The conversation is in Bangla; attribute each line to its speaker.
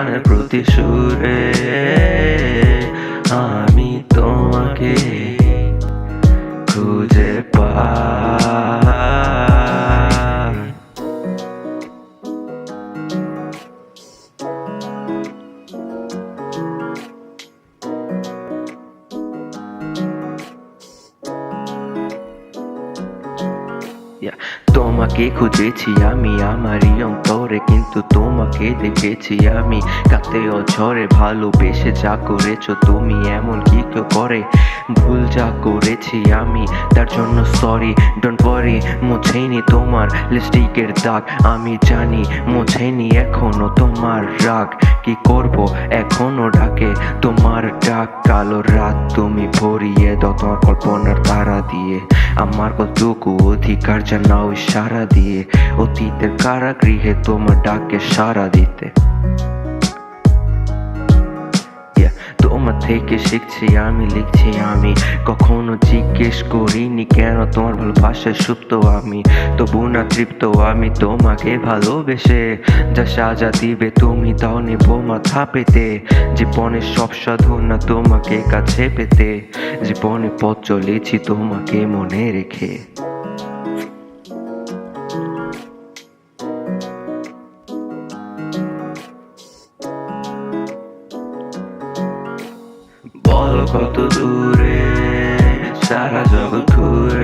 Speaker 1: গানের প্রতি সুরে আমি তোমাকে খুঁজে পাই। তোমাকে খুঁজেছি আমি আমারই অন্তরে, কিন্তু তোমাকে দেখেছি আমি কাঁদতে অঝরে। ভালোবেসে যা করেছো তুমি এমন কি কেউ করে? ভুল যা করেছি আমি তার জন্য সরি। ডোন্ট ওয়ারি, মুছেনি তোমার লিপস্টিকের দাগ, আমি জানি মুছেনি এখনো তোমার রাগ। কি করব এখনো ডাকে তোমার ডাক, কালো রাত তুমি ভরিয়ে দাও তোমার কল্পনার তারা দিয়ে। আমার কতটুকু অধিকার জানাও ইশারা দিয়ে, অতীতের কারাগৃহে তোমার ডাকে সাড়া দিতে। তোমার থেকে শিখছি আমি, লিখছি আমি, কখনো জিজ্ঞেস করিনি কেন তোমার ভালোবাসায় সুপ্ত আমি। তবু না তৃপ্ত আমি তোমাকে ভালোবেসে, যা সাজা দিবে তুমি তাও নেব মাথা পেতে। জীবনের সব সাধনা তোমাকে কাছে পেতে, জীবনে পথ চলেছি তোমাকে মনে রেখে। বলো কত দূরে সারা জগৎ ঘুরে